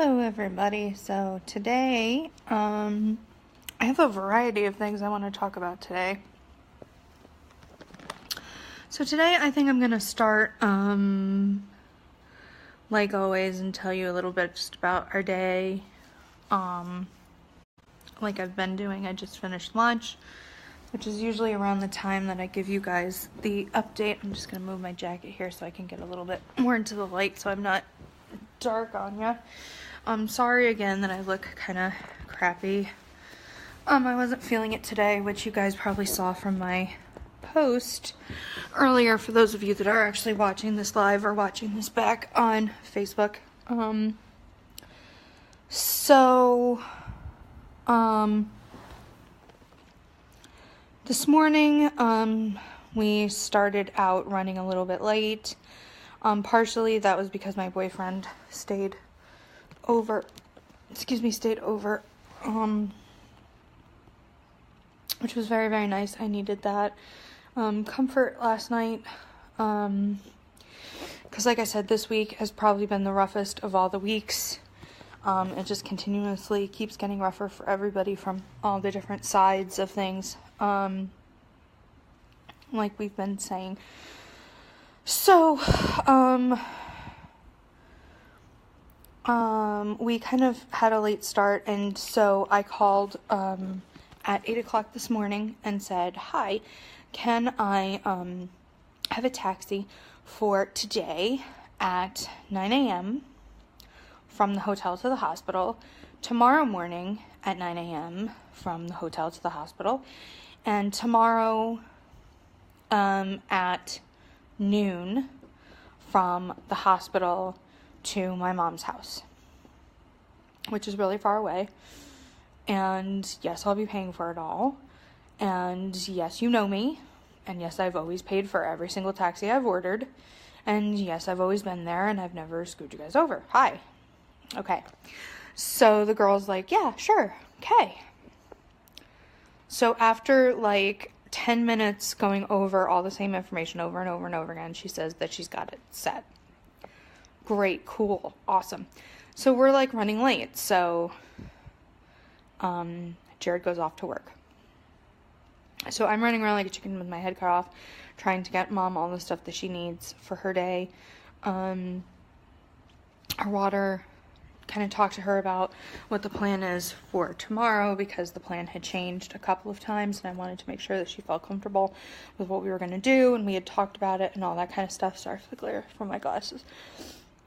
Hello everybody. So today, I have a variety of things I want to talk about today. So today I think I'm going to start, like always, and tell you a little bit just about our day. Like I've been doing, I just finished lunch, which is usually around the time that I give you guys the update. I'm just going to move my jacket here so I can get a little bit more into the light so I'm not dark on you. I'm sorry again that I look kind of crappy. I wasn't feeling it today, which you guys probably saw from my post earlier for those of you that are actually watching this live or watching this back on Facebook. This morning, we started out running a little bit late. Partially that was because my boyfriend stayed over, which was very, very nice. I needed that comfort last night, because like I said, this week has probably been the roughest of all the weeks. It just continuously keeps getting rougher for everybody from all the different sides of things, like we've been saying. So, we kind of had a late start, and so I called, at 8 o'clock this morning and said, hi, can I, have a taxi for today at 9 a.m. from the hotel to the hospital, tomorrow morning at 9 a.m. from the hotel to the hospital, and tomorrow, at noon from the hospital to my mom's house, which is really far away. And yes, I'll be paying for it all. And yes, you know me. And yes, I've always paid for every single taxi I've ordered. And yes, I've always been there and I've never screwed you guys over. Hi. Okay. So the girl's like, yeah, sure. Okay. So after like 10 minutes going over all the same information over and over and over again, she says that she's got it set. Great, cool, awesome. So we're like running late. So Jared goes off to work. So I'm running around like a chicken with my head cut off, trying to get mom all the stuff that she needs for her day. Our water, kind of talked to her about what the plan is for tomorrow, because the plan had changed a couple of times and I wanted to make sure that she felt comfortable with what we were going to do, and we had talked about it and all that kind of stuff. Sorry for the glare from my glasses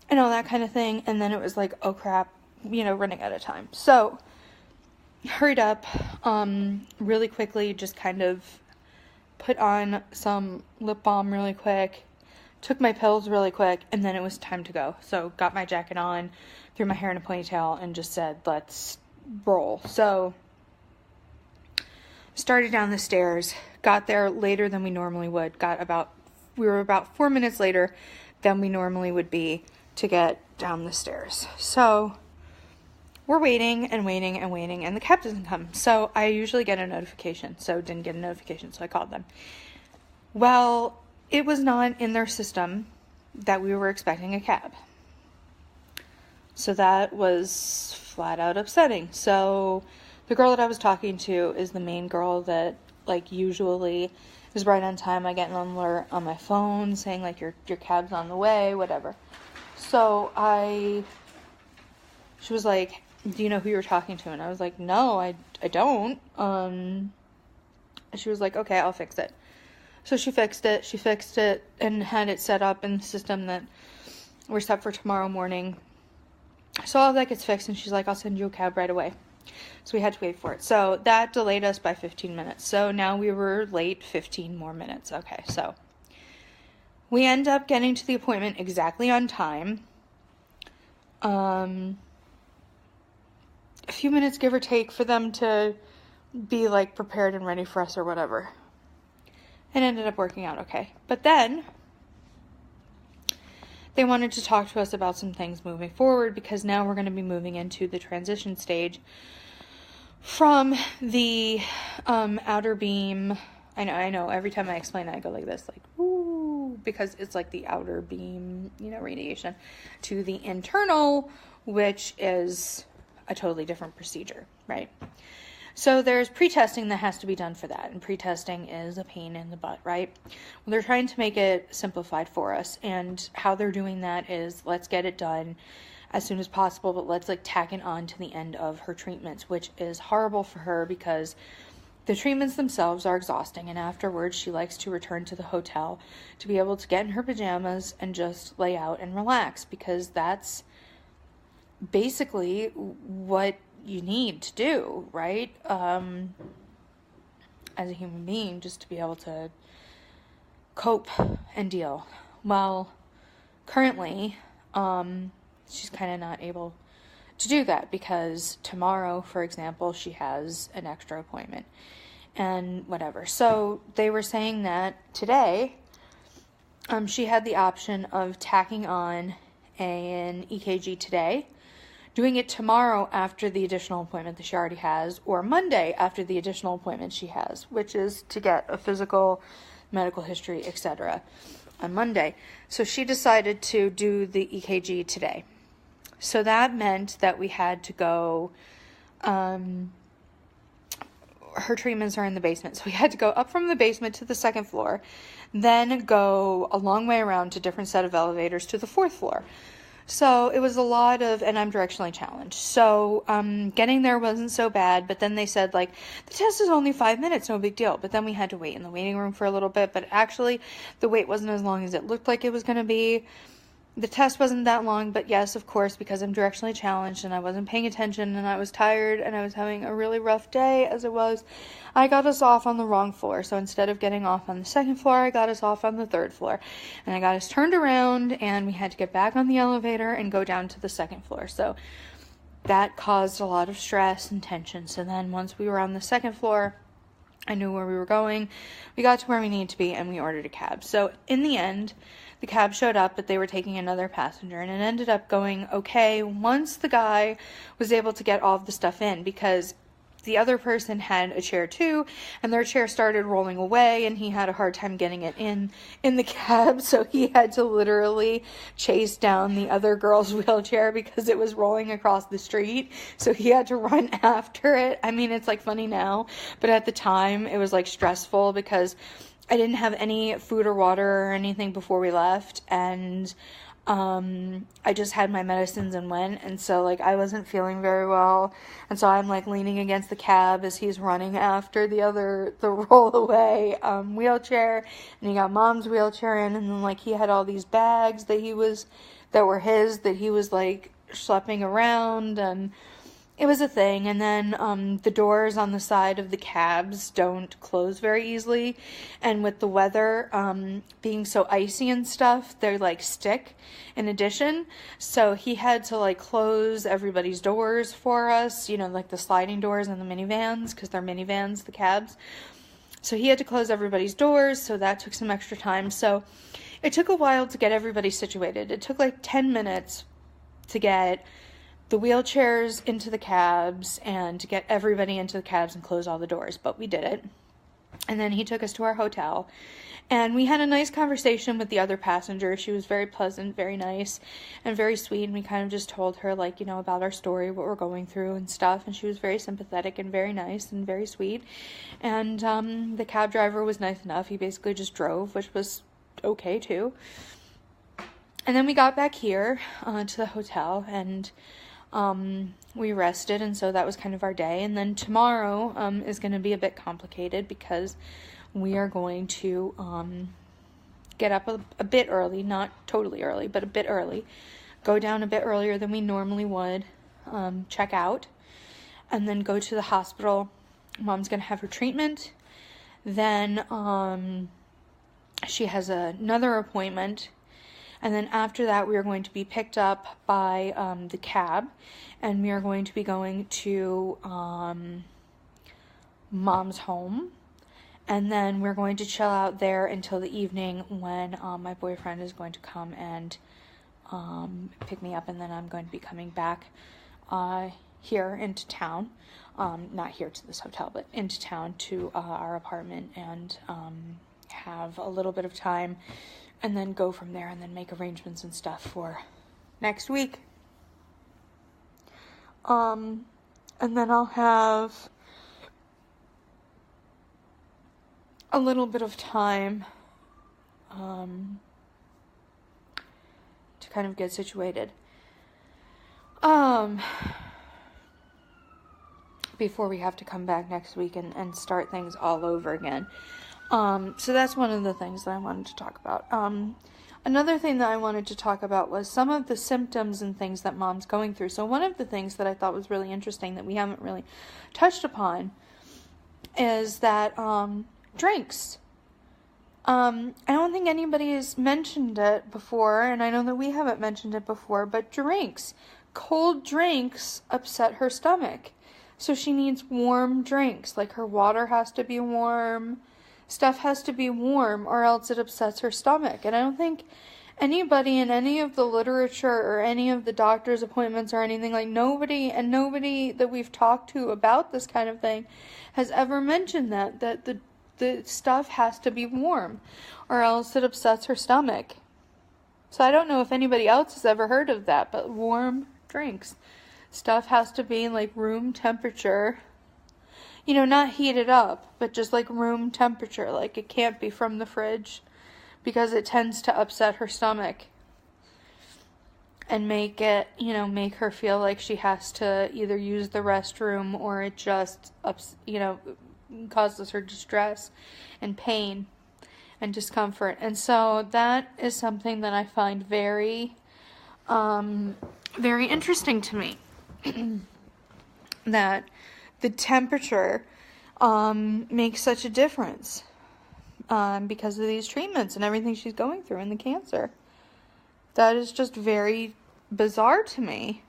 and all that kind of thing. And then it was like, oh crap, running out of time. So hurried up, really quickly, just kind of put on some lip balm really quick, took my pills really quick, and then it was time to go. So got my jacket on, threw my hair in a ponytail, and just said, let's roll. So started down the stairs, got there later than we normally would, we were about 4 minutes later than we normally would be to get down the stairs. So we're waiting and waiting and waiting, and the cab doesn't come. So I usually get a notification, so didn't get a notification, so I called them. Well, it was not in their system that we were expecting a cab. So that was flat out upsetting. So the girl that I was talking to is the main girl that, like, usually is right on time. I get an alert on my phone saying, like, your cab's on the way, whatever. So she was like, do you know who you were talking to? And I was like, no, I don't. She was like, okay, I'll fix it. So she fixed it and had it set up in the system that we're set for tomorrow morning. So all of that gets fixed, and she's like, I'll send you a cab right away. So we had to wait for it. So that delayed us by 15 minutes. So now we were late 15 more minutes. Okay, so we end up getting to the appointment exactly on time. A few minutes, give or take, for them to be like prepared and ready for us or whatever. It ended up working out okay. But then they wanted to talk to us about some things moving forward, because now we're going to be moving into the transition stage from the outer beam. I know, every time I explain it, I go like this, like, ooh, because it's like the outer beam, radiation, to the internal, which is a totally different procedure, right? So there's pre-testing that has to be done for that, and pre-testing is a pain in the butt, right? Well, they're trying to make it simplified for us, and how they're doing that is, let's get it done as soon as possible, but let's tack it on to the end of her treatments, which is horrible for her because the treatments themselves are exhausting, and afterwards she likes to return to the hotel to be able to get in her pajamas and just lay out and relax, because that's basically what you need to do, right? As a human being, just to be able to cope and deal. Well, currently, she's kind of not able to do that because tomorrow, for example, she has an extra appointment and whatever. So they were saying that today, she had the option of tacking on an EKG today, doing it tomorrow after the additional appointment that she already has, or Monday after the additional appointment she has, which is to get a physical, medical history, etc. on Monday. So she decided to do the EKG today. So that meant that we had to go, her treatments are in the basement, so we had to go up from the basement to the second floor, then go a long way around to a different set of elevators to the fourth floor. So it was a lot of, and I'm directionally challenged. So getting there wasn't so bad, but then they said, the test is only 5 minutes, no big deal. But then we had to wait in the waiting room for a little bit, but actually the wait wasn't as long as it looked like it was going to be. The test wasn't that long, but yes, of course, because I'm directionally challenged and I wasn't paying attention and I was tired and I was having a really rough day as it was, I got us off on the wrong floor. So instead of getting off on the second floor, I got us off on the third floor. And I got us turned around and we had to get back on the elevator and go down to the second floor. So that caused a lot of stress and tension. So then once we were on the second floor, I knew where we were going. We got to where we needed to be and we ordered a cab. So in the end, the cab showed up, but they were taking another passenger, and it ended up going okay once the guy was able to get all of the stuff in, because the other person had a chair too, and their chair started rolling away, and he had a hard time getting it in the cab, so he had to literally chase down the other girl's wheelchair because it was rolling across the street, so he had to run after it. I mean, it's funny now, but at the time it was stressful because I didn't have any food or water or anything before we left, and I just had my medicines and went, and so I wasn't feeling very well, and so I'm leaning against the cab as he's running after the rollaway wheelchair, and he got Mom's wheelchair in, and then he had all these bags that he was schlepping around, and it was a thing. And then the doors on the side of the cabs don't close very easily, and with the weather being so icy and stuff, they stick in addition. So he had to close everybody's doors for us, the sliding doors in the minivans, because they're minivans, the cabs. So he had to close everybody's doors, so that took some extra time. So it took a while to get everybody situated. It took 10 minutes to get the wheelchairs into the cabs and to get everybody into the cabs and close all the doors, but we did it. And then he took us to our hotel, and we had a nice conversation with the other passenger. She was very pleasant, very nice, and very sweet, and we kind of just told her, about our story, what we're going through and stuff, and she was very sympathetic and very nice and very sweet. And the cab driver was nice enough. He basically just drove, which was okay too. And then we got back here to the hotel, and we rested, and so that was kind of our day. And then tomorrow is going to be a bit complicated because we are going to get up a bit early, not totally early, but a bit early, go down a bit earlier than we normally would, check out, and then go to the hospital. Mom's going to have her treatment. Then she has another appointment. And then after that, we are going to be picked up by the cab, and we are going to be going to Mom's home. And then we're going to chill out there until the evening when my boyfriend is going to come and pick me up, and then I'm going to be coming back here into town. Not here to this hotel, but into town to our apartment, and have a little bit of time and then go from there and then make arrangements and stuff for next week. And then I'll have a little bit of time to kind of get situated before we have to come back next week and start things all over again. So that's one of the things that I wanted to talk about. Another thing that I wanted to talk about was some of the symptoms and things that mom's going through. So one of the things that I thought was really interesting that we haven't really touched upon is that drinks. I don't think anybody has mentioned it before, and I know that we haven't mentioned it before, but drinks. Cold drinks upset her stomach. So she needs warm drinks. Like her water has to be warm. Stuff has to be warm or else it upsets her stomach. And I don't think anybody in any of the literature or any of the doctor's appointments or anything, like nobody that we've talked to about this kind of thing has ever mentioned that the stuff has to be warm or else it upsets her stomach. So I don't know if anybody else has ever heard of that, but warm drinks. Stuff has to be like room temperature. You know, not heated up, but just like room temperature. Like it can't be from the fridge because it tends to upset her stomach and make her feel like she has to either use the restroom or it just, causes her distress and pain and discomfort. And so that is something that I find very, very interesting to me. That the temperature makes such a difference because of these treatments and everything she's going through and the cancer. That is just very bizarre to me.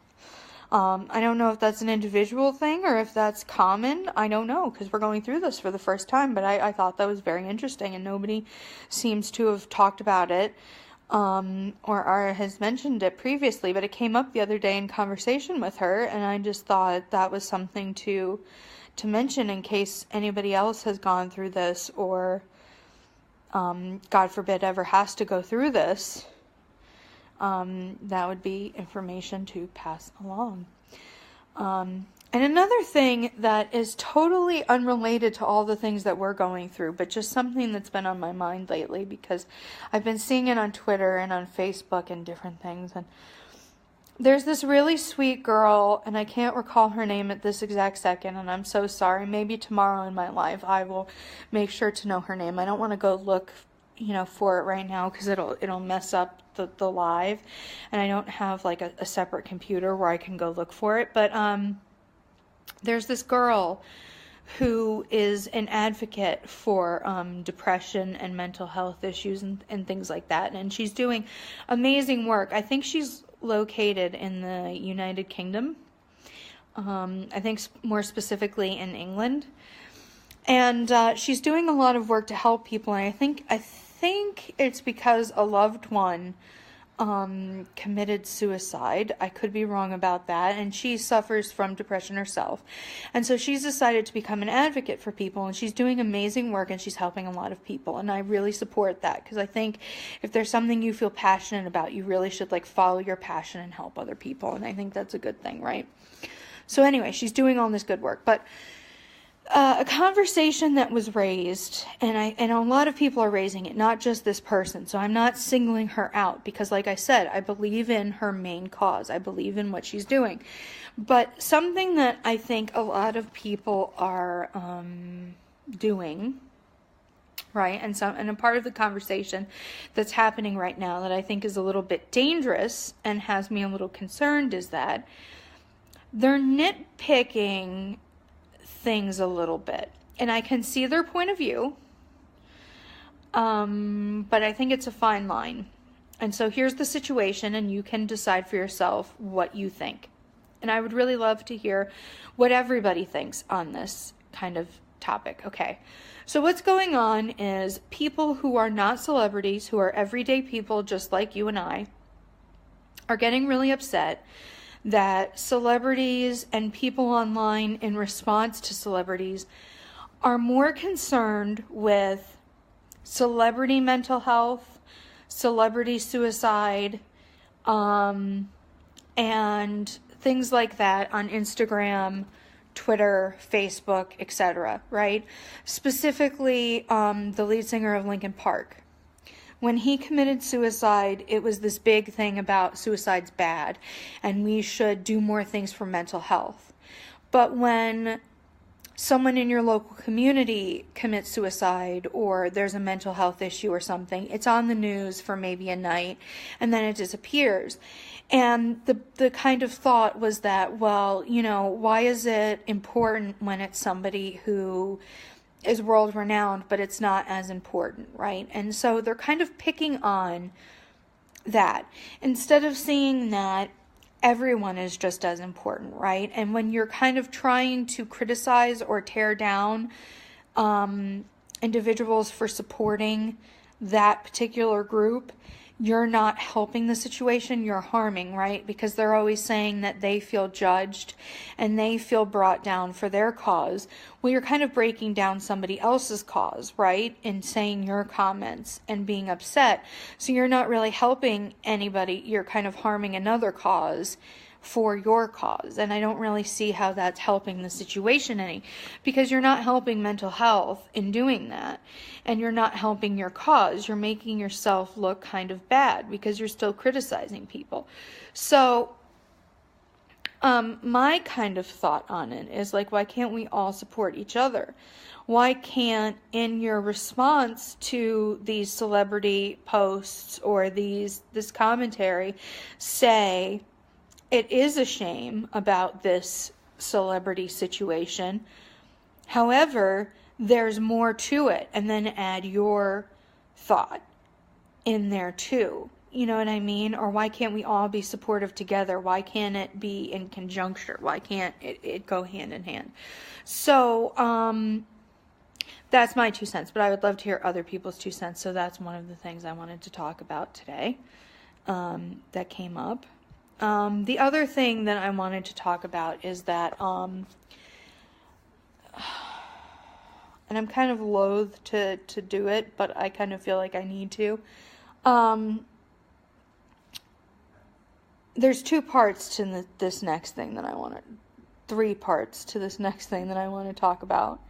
I don't know if that's an individual thing or if that's common. I don't know because we're going through this for the first time, but I thought that was very interesting and nobody seems to have talked about it or has mentioned it previously, but it came up the other day in conversation with her, and I just thought that was something to mention in case anybody else has gone through this or, God forbid, ever has to go through this. That would be information to pass along. And another thing that is totally unrelated to all the things that we're going through, but just something that's been on my mind lately because I've been seeing it on Twitter and on Facebook and different things. And there's this really sweet girl, and I can't recall her name at this exact second, and I'm so sorry. Maybe tomorrow in my life I will make sure to know her name. I don't want to go look, for it right now because it'll mess up the live, and I don't have like a separate computer where I can go look for it. But there's this girl who is an advocate for depression and mental health issues and things like that. And she's doing amazing work. I think she's located in the United Kingdom. I think more specifically in England. And she's doing a lot of work to help people. And I think it's because a loved one committed suicide. I could be wrong about that. And she suffers from depression herself. And so she's decided to become an advocate for people. And she's doing amazing work and she's helping a lot of people. And I really support that because I think if there's something you feel passionate about, you really should follow your passion and help other people. And I think that's a good thing, right? So anyway, she's doing all this good work. But a conversation that was raised, and a lot of people are raising it, not just this person, so I'm not singling her out, because like I said, I believe in her main cause. I believe in what she's doing. But something that I think a lot of people are doing, right, and a part of the conversation that's happening right now that I think is a little bit dangerous and has me a little concerned is that they're nitpicking things a little bit, and I can see their point of view, but I think it's a fine line. And so here's the situation, and you can decide for yourself what you think. And I would really love to hear what everybody thinks on this kind of topic. Okay, so what's going on is people who are not celebrities, who are everyday people just like you and I, are getting really upset that celebrities and people online in response to celebrities are more concerned with celebrity mental health, celebrity suicide, and things like that on Instagram, Twitter, Facebook, etc., right? Specifically, the lead singer of Linkin Park. When he committed suicide, it was this big thing about suicide's bad, and we should do more things for mental health. But when someone in your local community commits suicide, or there's a mental health issue or something, it's on the news for maybe a night, and then it disappears. And the kind of thought was that, well, you know, why is it important when it's somebody who is world renowned, but it's not as important, right? And so they're kind of picking on that instead of seeing that everyone is just as important, right? And when you're kind of trying to criticize or tear down individuals for supporting that particular group, you're not helping the situation, you're harming, right? Because they're always saying that they feel judged and they feel brought down for their cause. Well, you're kind of breaking down somebody else's cause, right? In saying your comments and being upset. So you're not really helping anybody, you're kind of harming another cause for your cause. And I don't really see how that's helping the situation any, because you're not helping mental health in doing that, and you're not helping your cause. You're making yourself look kind of bad because you're still criticizing people. So my kind of thought on it is like, why can't we all support each other? Why can't, in your response to these celebrity posts or this commentary, say, it is a shame about this celebrity situation. However, there's more to it, and then add your thought in there too. You know what I mean? Or why can't we all be supportive together? Why can't it be in conjuncture? Why can't it go hand in hand? So, that's my 2 cents, but I would love to hear other people's 2 cents. So that's one of the things I wanted to talk about today, that came up. The other thing that I wanted to talk about is that, and I'm kind of loath to do it, but I kind of feel like I need to. There's 2 parts to this next thing that I want to, 3 parts to this next thing that I want to talk about.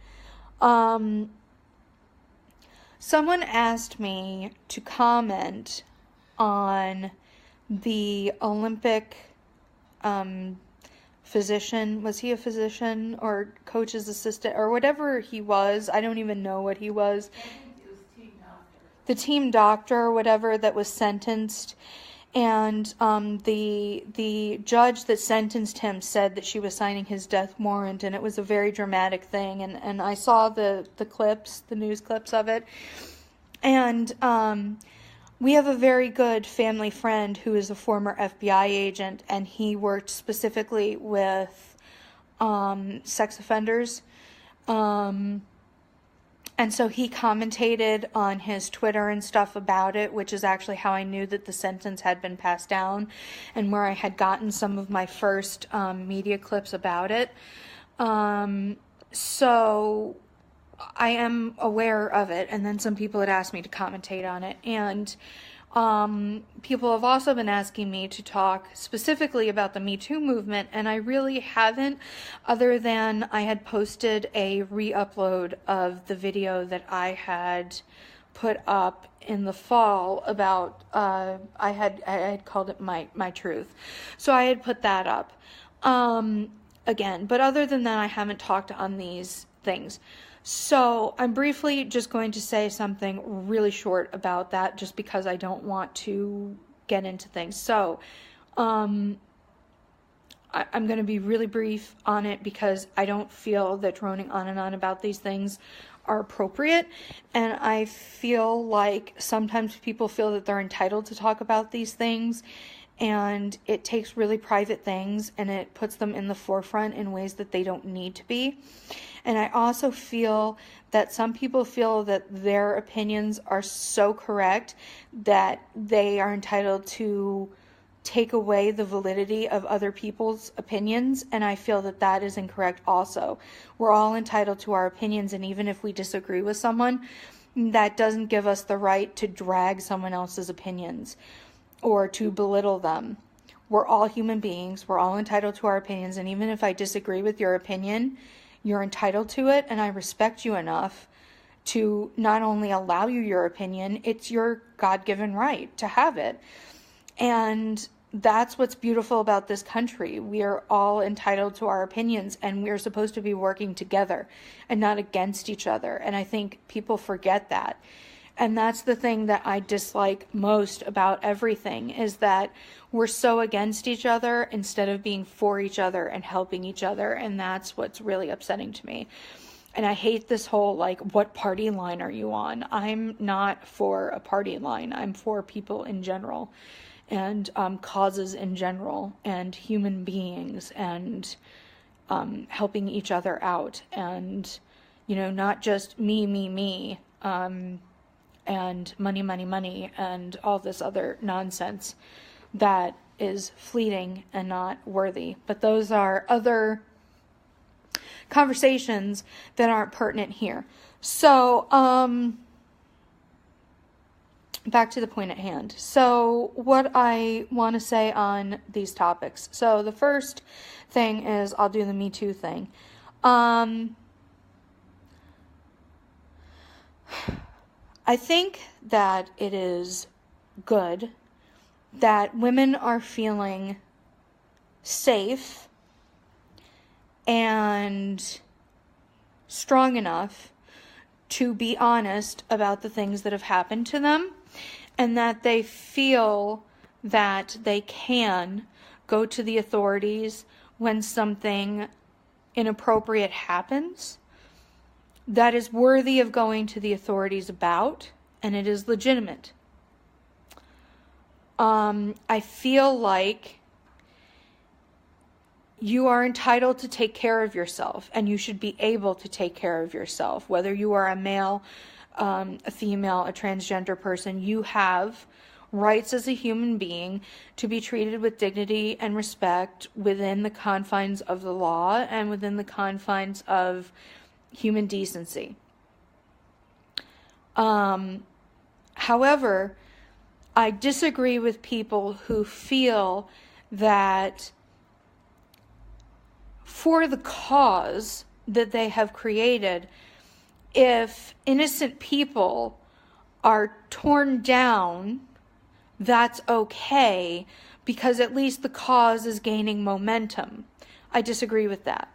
Someone asked me to comment on the Olympic physician. Was he a physician or coach's assistant or whatever he was? I don't even know what he was. I think it was team doctor. The team doctor or whatever that was sentenced. And the judge that sentenced him said that she was signing his death warrant, and it was a very dramatic thing. And I saw the clips, the news clips of it. And we have a very good family friend who is a former FBI agent, and he worked specifically with sex offenders. And so he commentated on his Twitter and stuff about it, which is actually how I knew that the sentence had been passed down, and where I had gotten some of my first media clips about it. So I am aware of it, and then some people had asked me to commentate on it, and people have also been asking me to talk specifically about the Me Too movement, and I really haven't, other than I had posted a re-upload of the video that I had put up in the fall about, I had called it my truth. So I had put that up again, but other than that, I haven't talked on these things. So I'm briefly just going to say something really short about that, just because I don't want to get into things. So I'm going to be really brief on it, because I don't feel that droning on and on about these things are appropriate. And I feel like sometimes people feel that they're entitled to talk about these things, and it takes really private things and it puts them in the forefront in ways that they don't need to be. And I also feel that some people feel that their opinions are so correct that they are entitled to take away the validity of other people's opinions, and I feel that that is incorrect also. We're all entitled to our opinions, and even if we disagree with someone, that doesn't give us the right to drag someone else's opinions or to belittle them. We're all human beings. We're all entitled to our opinions. And even if I disagree with your opinion, you're entitled to it. And I respect you enough to not only allow you your opinion, it's your God-given right to have it. And that's what's beautiful about this country. We are all entitled to our opinions, and we are supposed to be working together and not against each other. And I think people forget that. And that's the thing that I dislike most about everything, is that we're so against each other instead of being for each other and helping each other. And that's what's really upsetting to me. And I hate this whole, like, what party line are you on? I'm not for a party line. I'm for people in general, and causes in general, and human beings, and helping each other out. And, not just me, and money, and all this other nonsense that is fleeting and not worthy. But those are other conversations that aren't pertinent here. So, back to the point at hand. So, what I want to say on these topics. So, the first thing is, I'll do the Me Too thing. I think that it is good that women are feeling safe and strong enough to be honest about the things that have happened to them, and that they feel that they can go to the authorities when something inappropriate happens that is worthy of going to the authorities about, and it is legitimate. I feel like you are entitled to take care of yourself, and you should be able to take care of yourself. Whether you are a male, a female, a transgender person, you have rights as a human being to be treated with dignity and respect within the confines of the law and within the confines of human decency. However, I disagree with people who feel that for the cause that they have created, if innocent people are torn down, that's okay, because at least the cause is gaining momentum. I disagree with that.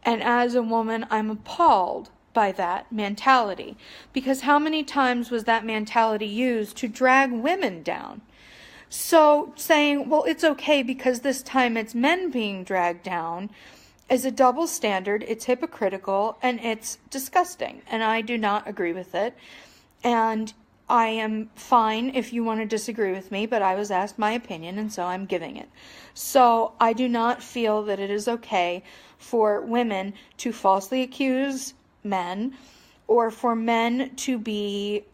And as a woman, I'm appalled by that mentality, because how many times was that mentality used to drag women down? So saying, well, it's okay because this time it's men being dragged down, is a double standard. It's hypocritical, and it's disgusting, and I do not agree with it. And I am fine if you want to disagree with me, but I was asked my opinion, and so I'm giving it. So I do not feel that it is okay for women to falsely accuse men, or for men to be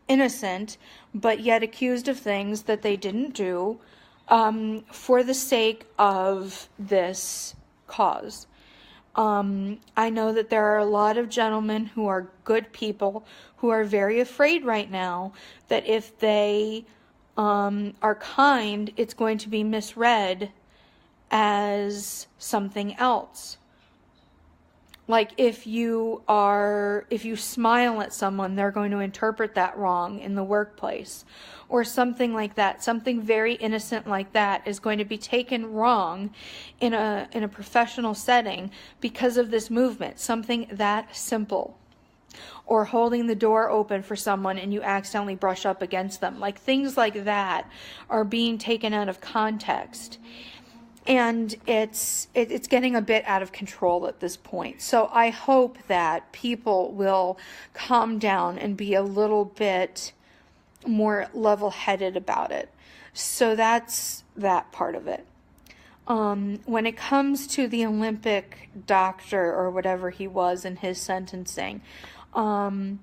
innocent but yet accused of things that they didn't do, for the sake of this cause. I know that there are a lot of gentlemen who are good people who are very afraid right now that if they are kind, it's going to be misread as something else. Like if you smile at someone, they're going to interpret that wrong in the workplace, or something like that. Something very innocent like that is going to be taken wrong in a professional setting because of this movement. Something that simple. Or holding the door open for someone and you accidentally brush up against them. Like things like that are being taken out of context. And it's getting a bit out of control at this point. So I hope that people will calm down and be a little bit more level-headed about it. So that's that part of it. When it comes to the Olympic doctor or whatever he was in his sentencing, I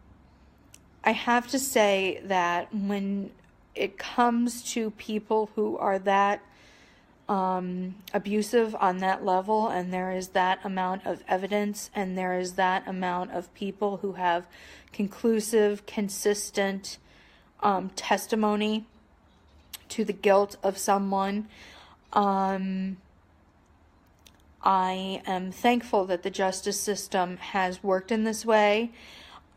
have to say that when it comes to people who are that abusive on that level, and there is that amount of evidence, and there is that amount of people who have conclusive, consistent testimony to the guilt of someone. I am thankful that the justice system has worked in this way.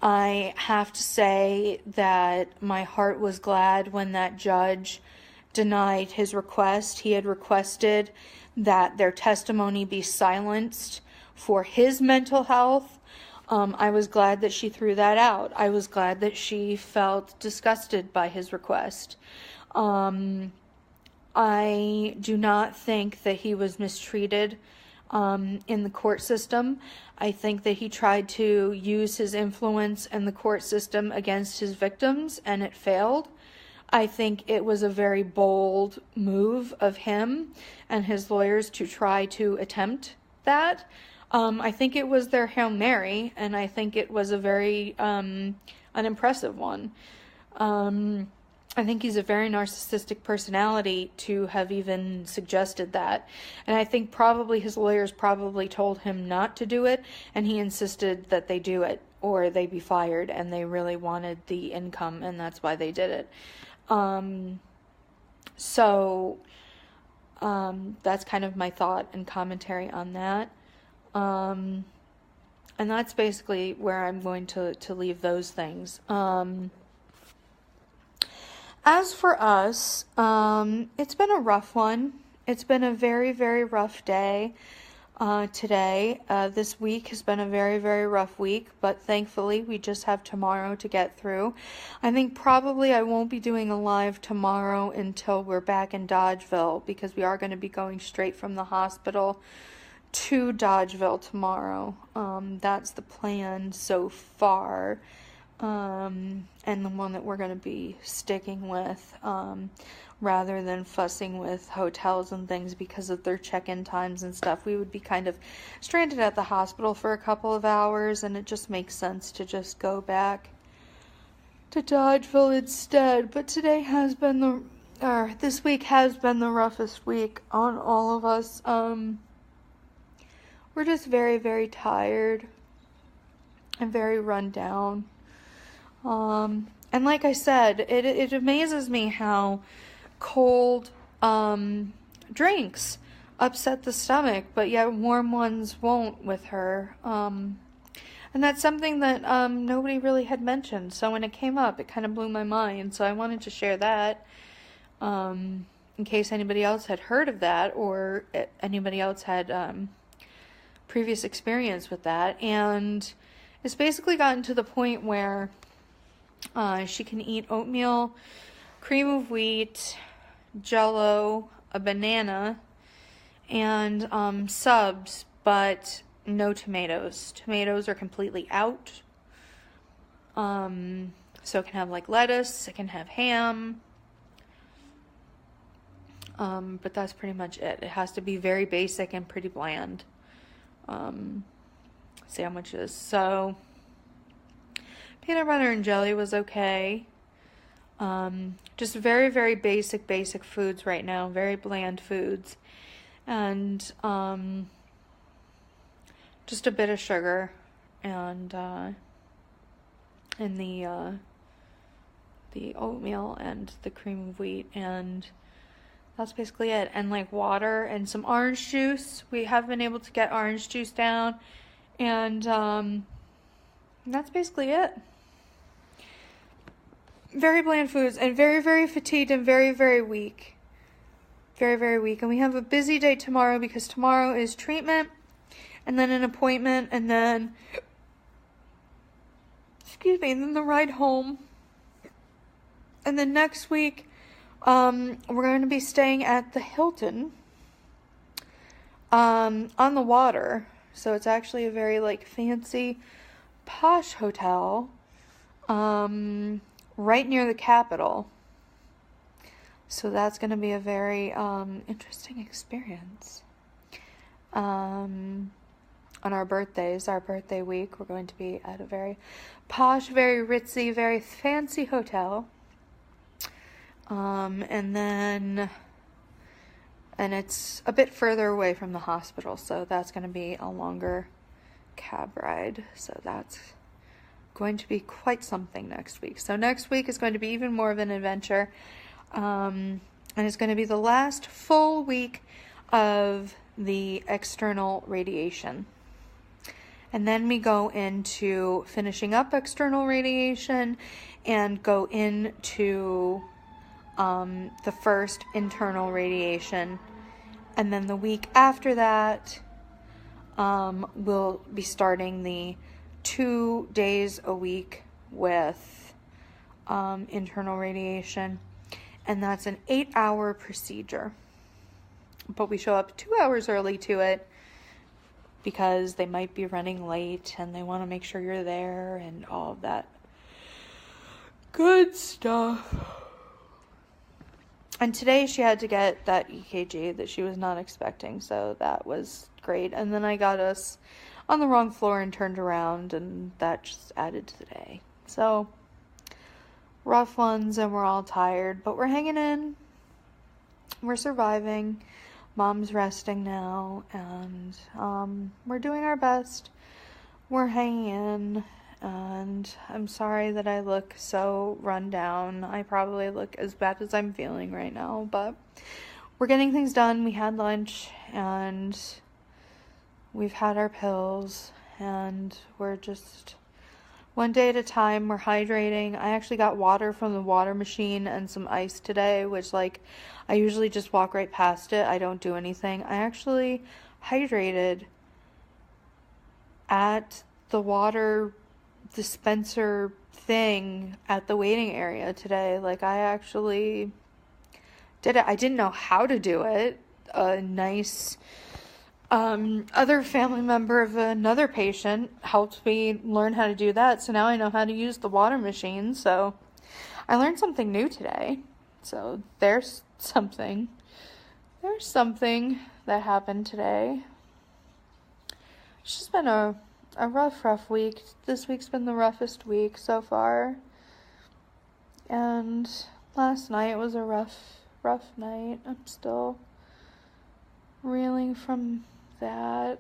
I have to say that my heart was glad when that judge denied his request. He had requested that their testimony be silenced for his mental health. I was glad that she threw that out. I was glad that she felt disgusted by his request. I do not think that he was mistreated in the court system. I think that he tried to use his influence in the court system against his victims, and it failed. I think it was a very bold move of him and his lawyers to try to attempt that. I think it was their Hail Mary, and I think it was a very unimpressive one. I think he's a very narcissistic personality to have even suggested that. And I think probably his lawyers probably told him not to do it, and he insisted that they do it or they be fired, and they really wanted the income, and that's why they did it. That's kind of my thought and commentary on that. And that's basically where I'm going to leave those things. As for us, it's been a rough one. It's been a very, very rough day today. This week has been a very, very rough week, but thankfully we just have tomorrow to get through. I think probably I won't be doing a live tomorrow until we're back in Dodgeville, because we are going to be going straight from the hospital to Dodgeville tomorrow. That's the plan so far. And the one that we're going to be sticking with, rather than fussing with hotels and things because of their check-in times and stuff. We would be kind of stranded at the hospital for a couple of hours, and it just makes sense to just go back to Dodgeville instead. But this week has been the roughest week on all of us. We're just very, very tired and very run down. And like I said, it amazes me how cold drinks upset the stomach, but yet warm ones won't with her. And that's something that nobody really had mentioned. So when it came up, it kind of blew my mind. So I wanted to share that in case anybody else had heard of that, or anybody else had previous experience with that. And it's basically gotten to the point where she can eat oatmeal, cream of wheat, Jell-O, a banana, and subs, but no tomatoes. Tomatoes are completely out. So it can have like lettuce, it can have ham, but that's pretty much it. It has to be very basic and pretty bland sandwiches. So peanut butter and jelly was okay. Just very, very basic foods right now. Very bland foods. And just a bit of sugar and the oatmeal and the cream of wheat, and that's basically it. And like water and some orange juice. We have been able to get orange juice down, and that's basically it. Very bland foods, and very, very fatigued, and very, very weak. Very, very weak. And we have a busy day tomorrow, because tomorrow is treatment, and then an appointment, and then, and then the ride home. And then next week, we're going to be staying at the Hilton, on the water. So it's actually a very, like, fancy, posh hotel, right near the Capitol. So that's going to be a very interesting experience. On our birthdays, our birthday week, we're going to be at a very posh, very ritzy, very fancy hotel. And then and it's a bit further away from the hospital, so that's going to be a longer cab ride. So that's going to be quite something next week. So next week is going to be even more of an adventure, and it's going to be the last full week of the external radiation. And then we go into finishing up external radiation and go into the first internal radiation. And then the week after that, we'll be starting the 2 days a week with internal radiation. And that's an 8-hour procedure. But we show up 2 hours early to it because they might be running late and they want to make sure you're there and all of that good stuff. And today she had to get that EKG that she was not expecting, so that was great. And then I got us on the wrong floor and turned around, and that just added to the day. So, rough ones, and we're all tired, but we're hanging in. We're surviving. Mom's resting now, and we're doing our best. We're hanging in, and I'm sorry that I look so run down. I probably look as bad as I'm feeling right now, but we're getting things done. We had lunch, and we've had our pills, and we're just one day at a time. We're hydrating. I actually got water from the water machine and some ice today, which, like, I usually just walk right past it. I don't do anything. I actually hydrated at the water dispenser thing at the waiting area today. Like, I actually did it. I didn't know how to do it. A nice other family member of another patient helped me learn how to do that. So now I know how to use the water machine. So I learned something new today. So there's something that happened today. It's just been a rough week. This week's been the roughest week so far. And last night was a rough night. I'm still reeling from that.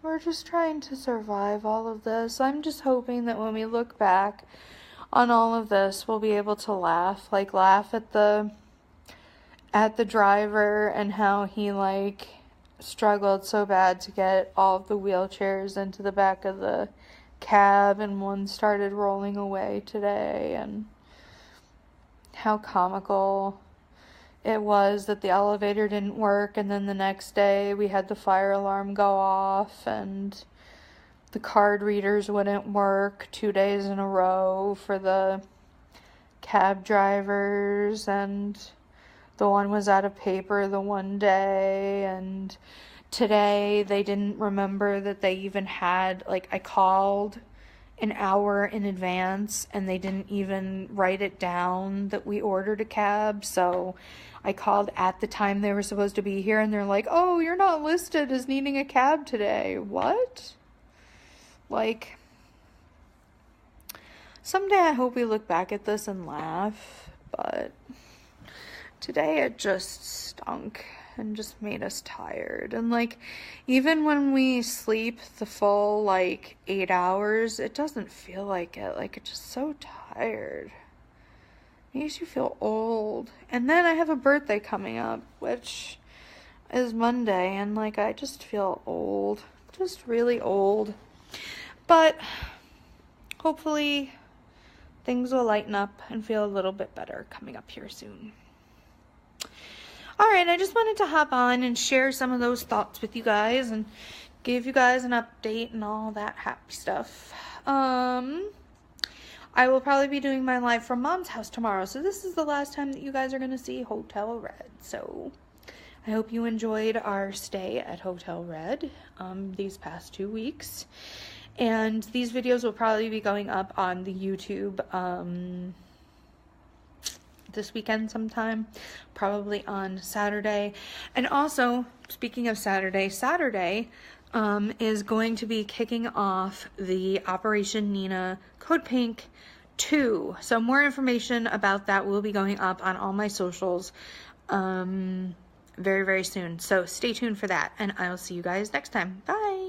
We're just trying to survive all of this. I'm just hoping that when we look back on all of this, we'll be able to laugh at the driver and how he struggled so bad to get all of the wheelchairs into the back of the cab, and one started rolling away today, and how comical it was that the elevator didn't work, and then the next day we had the fire alarm go off, and the card readers wouldn't work 2 days in a row for the cab drivers, and the one was out of paper the one day, and today they didn't remember that they even had, I called an hour in advance and they didn't even write it down that we ordered a cab. So I called at the time they were supposed to be here, and they're like, "Oh, you're not listed as needing a cab today." What? Someday I hope we look back at this and laugh, but today it just stunk and just made us tired. And even when we sleep the full 8 hours, it doesn't feel like it. It's just so tired. It makes you feel old. And then I have a birthday coming up, which is Monday, and I just feel old. Just really old. But hopefully things will lighten up and feel a little bit better coming up here soon. Alright, I just wanted to hop on and share some of those thoughts with you guys and give you guys an update and all that happy stuff. I will probably be doing my live from Mom's house tomorrow, so this is the last time that you guys are going to see Hotel Red. So I hope you enjoyed our stay at Hotel Red these past 2 weeks. And these videos will probably be going up on the YouTube this weekend sometime, probably on Saturday. And also, speaking of Saturday is going to be kicking off the Operation Nina Code Pink 2. So more information about that will be going up on all my socials very, very soon. So stay tuned for that, and I'll see you guys next time. Bye.